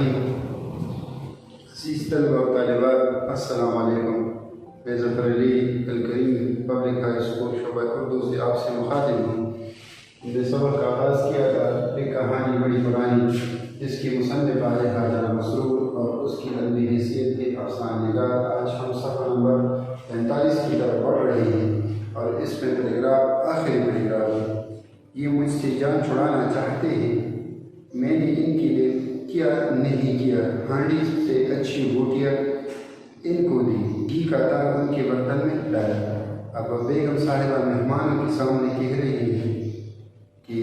الرحیم۔ عزیز طلبہ و طالبات، السلام علیکم۔ میں ظفر علی الکریم پبلک ہائی اسکول شعبہ اردو سے آپ سے مخاطب ہوں۔ ہم نے سبق کا آغاز کیا تھا ایک کہانی بڑی پرانی جس کی مصنف آج حاجہ مسرور اور اس کی علمی حیثیت کے افسانہ نگار۔ آج ہم صفحہ نمبر 45 کی طرف بڑھ رہے ہیں اور اس میں پیراگراف آخری پیراگراف ہے۔ یہ مجھ سے جان چھڑانا چاہتے ہیں، میں نے ان کے لیے کیا نہیں کیا، ہانڈی سے اچھی بوٹیاں ان کو دی، گھی کا تار ان کے برتن میں ڈالا۔ اب بیگم صاحبہ مہمانوں کے سامنے کہہ رہی ہیں کہ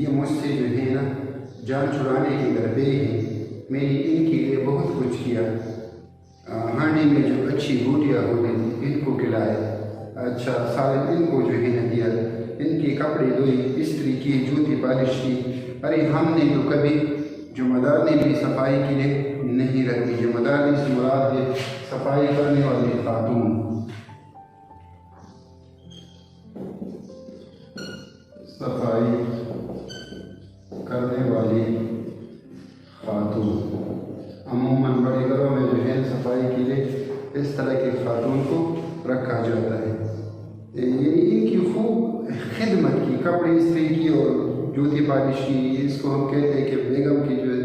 یہ مجھ سے جو ہے نا جان چھڑانے کے درپے ہیں، میں نے ان کے لیے بہت کچھ کیا، ہانڈی میں جو اچھی بوٹیاں ہوتی ان کو کھلائے، اچھا سالن ان کو جو ہے نا دیا، ان کے کپڑے دھوئے، استری کی، جوتی پالش کی۔ ارے ہم نے تو کبھی ذمہ دار نے بھی صفائی کے لیے نہیں رکھی۔ ذمہ دار سے مراد ہے صفائی کرنے والی خاتون، صفائی کرنے والی خاتون۔ عموماً بڑے گھروں میں جو ہے صفائی کے لیے اس طرح کی خاتون کو رکھا جاتا ہے، یعنی ان کی خوب خدمت کی، کپڑے استری کی اور جوتی پالش کی۔ اس کو ہم کہتے ہیں کہ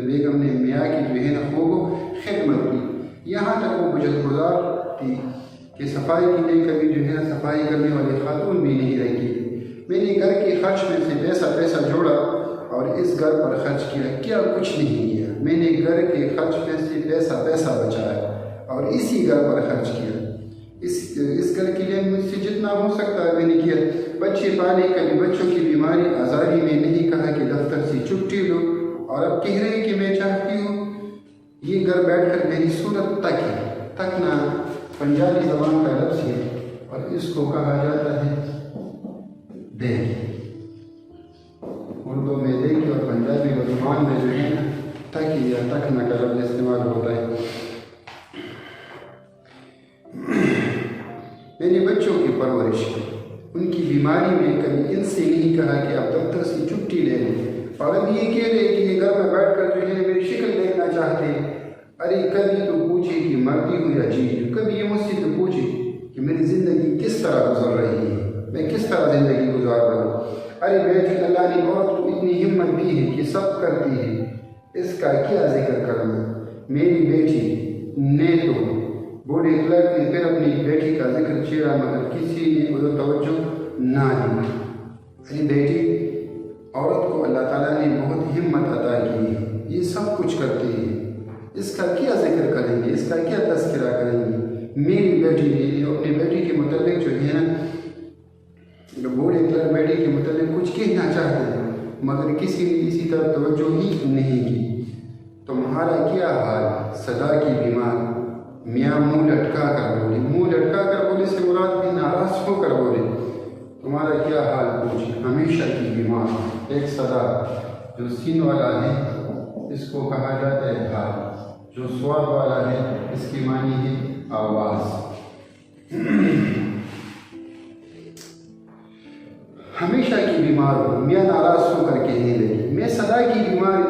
بیگم نے میاں کی جو ہے نا خوب خدمت کی۔ یہاں تک وہ بجت گزار تھی کہ صفائی کے لیے کبھی جو ہے نا صفائی کرنے والی خاتون بھی نہیں رکھی۔ میں نے گھر کے خرچ میں سے پیسہ جوڑا اور اس گھر پر خرچ کیا کچھ نہیں کیا۔ میں نے گھر کے خرچ میں سے پیسہ بچایا اور اسی گھر پر خرچ کیا۔ اس گھر کے لیے مجھ سے جتنا ہو سکتا ہے میں نے کیا۔ بچے پالے، کبھی بچوں کی بیماری آزاری میں نہیں کہا کہ دفتر سے چھٹی لو، اور اب کہہ رہے کہ میں چاہتی ہوں یہ گھر بیٹھ کر میری صورت تکنا پنجابی زبان کا لفظ ہے اور اس کو کہا جاتا ہے دیکھ۔ اردو میں دیکھ اور پنجابی زبان میں جو ہے نا تک یا تکنا کا لفظ استعمال ہوتا ہے۔ میں نے بچوں کی پرورش کی، ان کی بیماری میں کبھی ان سے نہیں کہا کہ آپ دفتر سے چھٹی لے لیں، اور اب یہ کہہ رہے کہ یہ گھر میں بیٹھ کر جو ہے میری شکل دیکھنا چاہتے ہیں۔ ارے کبھی تو پوچھے کہ مرتی ہوں یا جیتی ہوں، کبھی یہ مجھ سے تو پوچھے کہ میری زندگی کس طرح گزر رہی ہے، میں کس طرح زندگی گزار رہا ہوں۔ ارے بیٹی، اللہ نے عورت کو اتنی ہمت دی ہے کہ سب کرتی ہے، اس کا کیا ذکر کرنا۔ میری بیٹی نے تو بوڑھے کلرک نے پھر اپنی بیٹی کا ذکر چھیڑا مگر کسی نے ادھر توجہ نہ دی۔ ارے بیٹی، عورت کو اللہ تعالیٰ نے بہت ہمت عطا کی ہے، یہ سب کچھ کرتی ہے، اس کا کیا ذکر کریں گے، اس کا کیا تذکرہ کریں گے۔ میری بیٹی نے اپنی بیٹی کے متعلق جو ہے نا بوڑھے کلرک بیٹی کے متعلق کچھ کہنا چاہتے ہیں مگر کسی نے اسی طرح توجہ ہی نہیں کی۔ تمہارا کیا حال صدا کی بیمار، میاں منہ لٹکا کر بولے۔ منہ لٹکا کر بولے سے مراد بھی ناراض ہو کر بولے۔ تمہارا کیا حال پوچھی، ہمیشہ کی بیمار۔ ایک صدا جو سین والا ہے اس کو کہا جاتا ہے حال، جو سواد والا ہے اس کی معنی ہے آواز۔ ہمیشہ کی بیمار ہو، میاں ناراض ہو کر کہنے لگی۔ میں صدا کی بیمار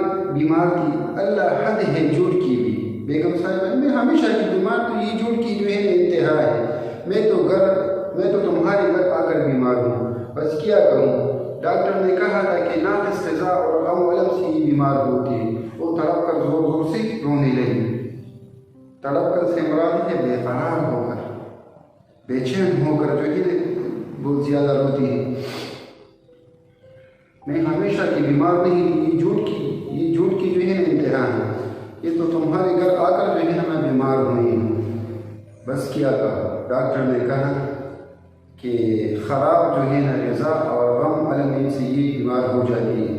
تھی، اللہ حد ہے جھوٹ کی بھی۔ بیگم صاحبہ، میں ہمیشہ کی بیمار تو یہ جھوٹ کی جو ہے انتہا ہے۔ میں تو تمہارے گھر آ کر بیمار ہوں، بس کیا کروں۔ ڈاکٹر نے کہا تھا کہ ناقص غذا اور غم و الم سے یہ بیمار ہوتی ہے۔ وہ تڑپ کر زور زور سے رونے لگی۔ تڑپ کر سے مراد ہے بے قرار ہو کر، بے چین ہو کر جو ہے بہت زیادہ روتی ہے۔ میں ہمیشہ کی بیمار نہیں تھی، یہ جھوٹ کی جو ہے انتہا ہے۔ یہ تو تمہارے گھر آ کر جو ہے میں بیمار ہوئی ہوں، بس کیا کہا۔ ڈاکٹر نے کہا کہ خراب جو ہے نا غذا اور غم الم سے یہ بیمار ہو جاتی ہے،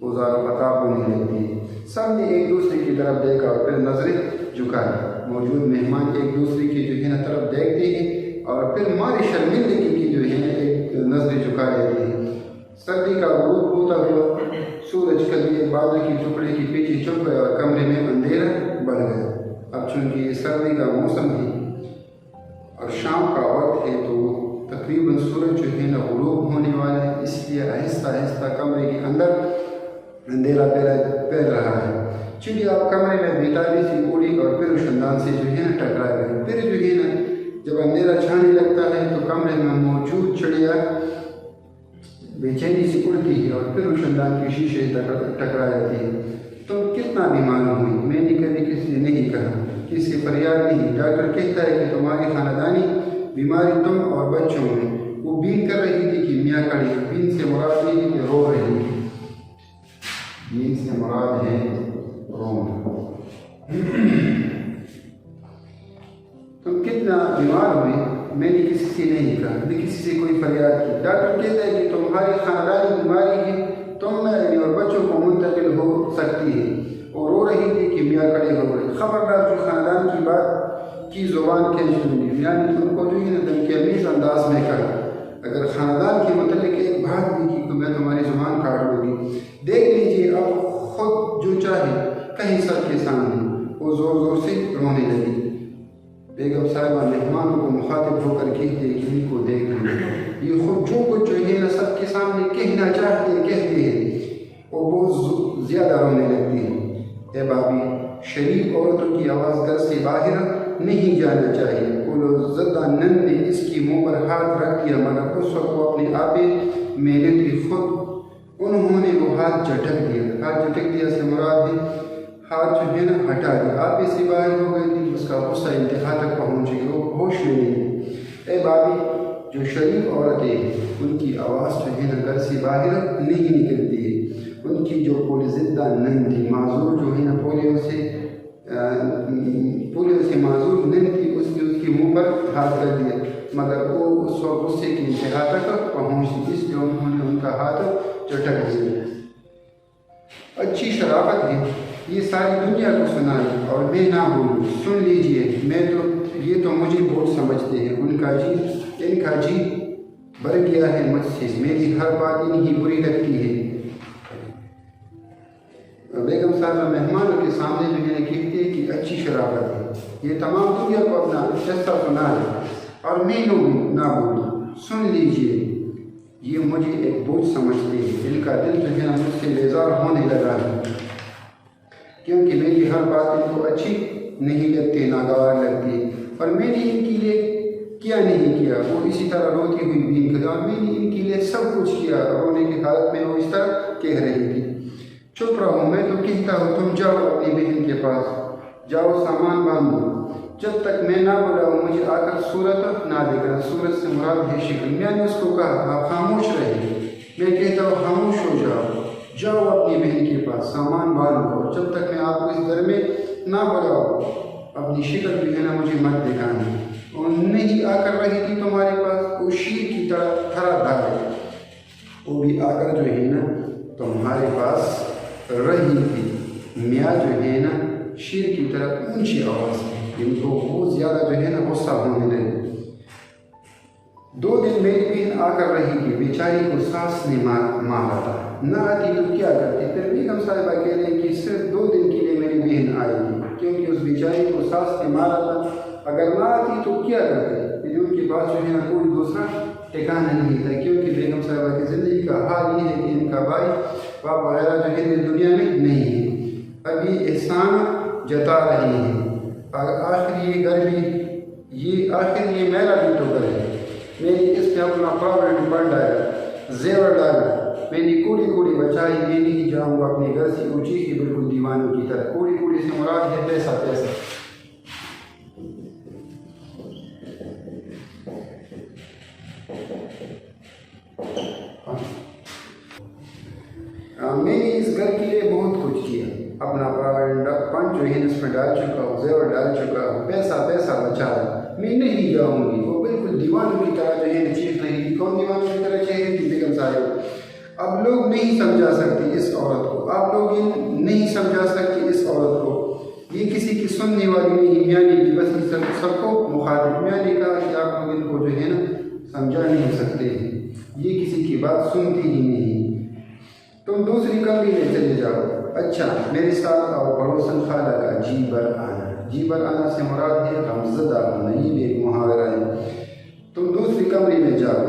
اوزار و عطاب ہونے لگتی ہے۔ سب نے ایک دوسرے کی طرف دیکھا اور پھر نظریں جھکائی۔ موجود مہمان ایک دوسرے کی جو ہے نا طرف دیکھتے ہیں اور پھر مارے شرمندگی کی جو ہے ایک نظریں جھکا لیتے ہیں۔ سردی کا غروب ہوتا ہوا سورج کبھی ایک بادل کی ٹکڑے کے پیچھے چھپ گیا اور کمرے میں اندھیرا بڑھ گیا۔ اب چونکہ یہ سردی کا موسم ہے اور شام کا وقت ہے تو تقریباً سورج جو ہے نا غروب ہونے والا ہے، اس لیے آہستہ آہستہ کمرے کے اندر اندھیرا پھیل رہا ہے۔ چڑیا کمرے میں بیتابی سی اڑی اور پھر روشندان سے جو ہے نا ٹکرا گئی۔ پھر جو ہے نا جب اندھیرا چھانے لگتا ہے تو کمرے میں موجود چڑیا بے چینی سے اڑتی ہے اور پھر روشندان کی شیشے ٹکرا جاتی ہے۔ تم کتنا بیمار ہوئی؟ میں نے کبھی کسی سے نہیں کہا، کسی سے فریاد نہیں۔ ڈاکٹر کہتا ہے کہ تمہاری خاندانی بیماری تم اور بچوں میں۔ وہ بین کر رہی تھی کہ میاں کڑی، بین سے مراد یہ ہے کہ رو رہی تھی، بین سے مراد ہے رونا۔ تم کتنا بیمار ہوئے؟ میں نے کسی سے نہیں کہا، میں کسی سے کوئی فریاد کی۔ ڈاکٹر کہتا ہے کہ تمہاری خاندانی بیماری ہے، تم میں اور بچوں کو منتقل ہو سکتی ہے۔ اور رو رہی تھی کہ میاں کڑے ہو گئے۔ خبردار جو خاندان کی بات کی زبان کھینچ لوں، یعنی ان کو جو ہے نا دھمکی آمیز انداز میں کہا، اگر خاندان کے متعلق ایک بات بھی کی تو میں تمہاری زبان کاٹ لوں گی۔ دیکھ لیجیے اب خود جو چاہے کہیں سب کے سامنے۔ وہ زور زور سے رونے لگی۔ بیگم صاحبہ مہمانوں کو مخاطب ہو کر کہتے کہ ان کو دیکھ لیں، یہ خود جو کچھ جو ہے نا سب کے سامنے کہنا چاہتے کہتے ہیں، وہ بہت زیادہ رونے لگتی ہیں۔ اے بابی، شریف عورتوں کی آواز گھر سے باہر نہیں جانا چاہیے۔ زدہ نن نے اس کی منہ پر ہاتھ رکھ دیا، مگر اس وقت وہ اپنے آپے محنت کی خود انہوں نے وہ ہاتھ جھٹک دیا۔ ہاتھ جھٹک دیا سے مراد ہے ہاتھ جو ہے نا ہٹا دیا۔ آپے سے باہر ہو گئی تھی، اس کا غصہ انتہا تک پہنچ گئی، وہ ہوش میں نہیں۔ اے بابی، جو شریف عورتیں ہیں ان کی آواز جو ہے نا گھر سے باہر نہیں نکلتی ہے۔ ان کی جو پولی زدہ نن تھی، معذور جو ہے نا پولیو سے معذور نن تھی، اس کے منہ پر ہاتھ رکھ دیا، مگر وہ اس وقت غصے کی انتہا تک پہنچی، اس لیے انہوں نے ان کا ہاتھ چٹک دیا۔ اچھی شرافت ہے، یہ ساری دنیا کو سنائی اور میں نہ بولوں۔ سن لیجئے، یہ تو مجھے بہت سمجھتے ہیں، ان کا جی بھر گیا ہے مجھ سے، میری ہر بات انہیں بری لگتی ہے۔ بیگم صاحبہ مہمانوں کے سامنے جو ہے کہتے ہیں کہ اچھی شرافت ہے، یہ تمام دنیا کو اپنا قصہ سنا ہے اور میں نہ بولوں۔ سن لیجئے، یہ مجھے ایک بوجھ سمجھتے ہیں، ان کا دل جو ہے نا مجھ سے بیزار ہونے لگا ہے، کیونکہ میری ہر بات ان کو اچھی نہیں لگتی، ناگوار لگتی ہے، اور میں نے ان کے لیے کیا نہیں کیا۔ وہ اسی طرح روتی ہوئی بین کرتی، اور میں نے ان کے لیے سب کچھ کیا۔ رونے کی حالت میں وہ اس طرح کہہ رہی تھی، چپ رہو، میں تو کہتا ہوں تم جاؤ اپنی بہن کے پاس، جاؤ سامان باندھو، جب تک میں نہ بلاؤں مجھے آ کر صورت نہ دکھا۔ صورت سے مراد ہے شکل۔ میں نے اس کو کہا آپ خاموش رہے، میں کہتا ہوں خاموش ہو جاؤ اپنی بہن کے پاس، سامان باندھو، جب تک میں آپ کو اس گھر میں نہ بلاؤں اپنی شکل جو ہے نا مجھے مت دکھانا۔ اور نہیں آ کر رہی تھی تمہارے پاس، وہ شیر کی طرح تھرا دھارے، وہ بھی آ کر جو ہے نا تمہارے پاس رہی تھی۔ میاں جو ہے نا شیر کی طرح اونچی آواز ہے، ان کو بہت زیادہ جو ہے نا غصہ ہونے لگے۔ 2 دن میری بہن آ کر رہی تھی، بیچاری کو سانس نے مارا تھا، نہ آتی تو کیا کرتی؟ پھر بیگم صاحبہ کہہ رہے ہیں کہ صرف 2 دن کے لیے میری بہن آئی تھی، کیونکہ اس بیچاری کو سانس نے مارا تھا، اگر نہ آتی تو کیا کرتے؟ ان کے پاس جو ہے نا کوئی دوسرا ٹھکانا نہیں تھا، کیونکہ بیگم صاحبہ کی زندگی کا حال یہ ہے کہ ان کا بھائی باپ وغیرہ جو ہے دنیا میں نہیں ہے، اب یہ احسان جتا رہی ہیں، آخر یہ گھر بھی آخر یہ میرا بھی تو گھر ہے، میں نے اس پہ اپنا پراپرٹی بڑھ ڈالا، زیور ڈالا، میں نے کوڑی کوڑی بچائی، میں نہیں جاؤں گا اپنے گھر سے اونچی ہی بالکل دیوانوں کی طرح۔ کوڑی کوڑی سے مراد ہے پیسہ۔ میں نے اس گھر کے لیے بہت کچھ کیا، اپنا فنڈ جو ہے اس میں ڈال چکا ہوں، زیور ڈال چکا ہوں، پیسہ بچایا، میں نہیں جاؤں گی۔ وہ بالکل دیوانوں کی طرح جو ہے چیخ رہی تھی۔ کون دیوانوں کی طرح چیخ رہی تھی؟ بیگم صاحب۔ اب لوگ نہیں سمجھا سکتے اس عورت کو، آپ لوگ نہیں سمجھا سکتے اس عورت کو، یہ کسی کی سننے والی نہیں۔ میاں نے بھی بس سب کو مخاطب، میاں نے کہا کہ آپ لوگ ان کو جو ہے نا سمجھا نہیں سکتے ہیں، یہ کسی کی بات سنتی ہی نہیں، تم دوسری کمرے میں چلے جاؤ۔ اچھا، میرے ساتھ آؤ۔ پڑوسن خالہ کا جی بر آنا، جی بر آنا سے مراد ہے غمزدہ ہونا، یہ بھی ایک محاورہ ہے۔ تم دوسری کمرے میں جاؤ۔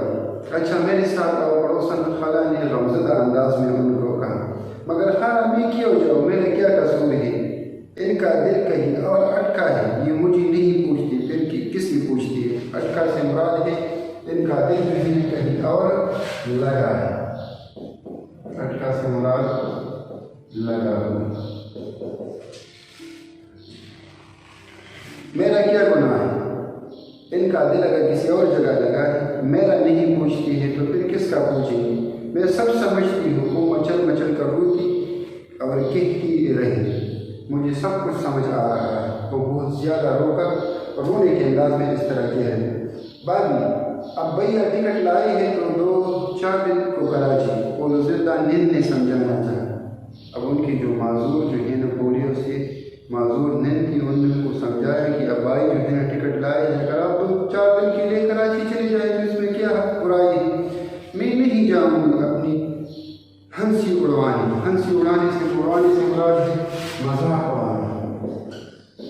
اچھا، میرے ساتھ آؤ۔ پڑوسن خالہ نے غمزدہ انداز میں ان کو کہا، مگر خالہ میں کیوں جاؤں، میرا کیا قصور ہے؟ ان کا دل کہیں اور اٹکا ہے، یہ مجھے نہیں پوچھتی پھر کس کی پوچھتی ہے۔ اٹکا سے مراد ہے ان کا دل جو ہے کہیں اور لگا ہے، اٹکا سے مراد لگا ہوا۔ میرا کیا گناہ ہے، ان کا دل اگر کسی اور جگہ لگا ہے، میرا نہیں پوچھتی ہے تو پھر کس کا پوچھیں گی؟ میں سب سمجھتی ہوں، وہ مچل مچل کر روتی اور کہتی رہی، مجھے سب کچھ سمجھ آ رہا ہے۔ وہ بہت زیادہ رو کر رونے کے انداز میں اس طرح کہہ رہے ہیں، بابی اب بھیا ٹکٹ لائی ہے تو 2-4 دن کو کراچی، وہ زندہ نیند نے سمجھانا چاہا۔ اب ان کی جو معذور جو ہے نا پولیو سے معذور نیند تھی، انہوں نے ان کو سمجھایا کہ اب بھائی جو ہے نا ٹکٹ لائے ہے، اگر آپ 2-4 دن کے لیے کراچی چلے جائیں تو اس میں کیا برائی ہے؟ میں نہیں جاؤں گی اپنی ہنسی اڑوانے، ہنسی اڑانے سے مراد ہے مذاق اڑانا۔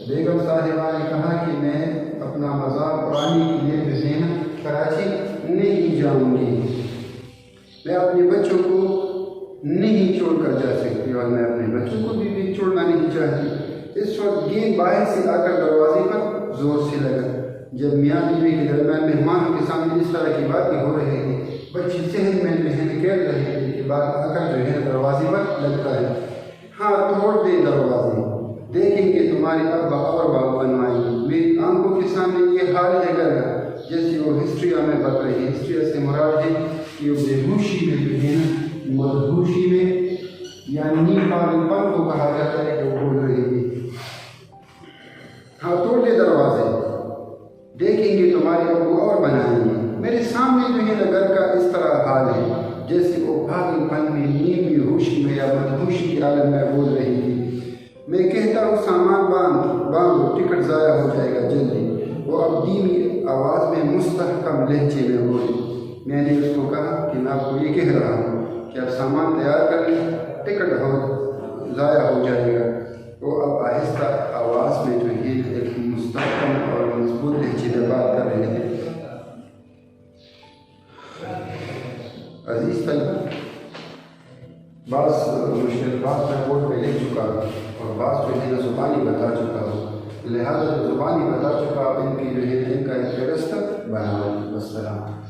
بیگم صاحبہ نے کہا کہ میں اپنا مذاق اڑانے کے لیے جو ہے نا کراچی نہیں جاؤں گی، میں اپنے بچوں کو نہیں چھوڑ کر جا سکتی اور میں اپنے بچوں کو بھی چھوڑنا نہیں چاہتی۔ اس وقت گیند باہر سے آ کر دروازے پر زور سے لگا۔ جب میاں بیوی کے درمیان مہمانوں کے سامنے اس طرح کی باتیں ہو رہی تھی، بچے صحت میں ذہن کہہ رہے تھے کہ بات آ کر جو ہے دروازے پر لگتا ہے، ہاں توڑ دے دروازے، دیکھیں گے تمہارے ابا اور باپ بنوائیں گے۔ میری آنکھوں کے سامنے یہ حال ہے گا جیسے وہ ہسٹریا میں بک رہی ہے۔ ہسٹریا سے مراد ہے کہ وہ بے ہوشی میں جو ہے نا مدہوشی میں، یعنی نیم پاگل پن کو کہا جاتا ہے کہ وہ بول رہی ہے، ہاں توڑ دے دروازے، دیکھیں گے تمہارے ابو اور بنائیں گے۔ میرے سامنے جو ہے نا گھر کا اس طرح حال ہے جیسے وہ پاگل پن میں، نیمی ہوشی میں یا مدہوشی کے عالم میں بول رہی تھی۔ میں کہتا ہوں سامان باندھو، ٹکٹ ضائع ہو جائے گا جلدی۔ وہ اب دھیمی آواز میں مستحکم لہجے میں بولی۔ میں نے اس کو کہا کہ میں آپ کو یہ کہہ رہا ہوں کہ آپ سامان تیار کر لیں، ٹکٹ ضائع ہو جائے گا۔ وہ اب آہستہ آواز میں جو ہے ایک مستحکم اور مضبوط لہجے میں بات کر رہے تھے۔ عزیز طلبہ، بعض مشکلات میں بورڈ پہ لکھ چکا اور بعض جو ہے نا زبانی بتا چکا ہوں، لہٰذا جو زبانی بتا چکا ان کی جو ہے ان کا ایک فہرست بناؤ۔ والسلام۔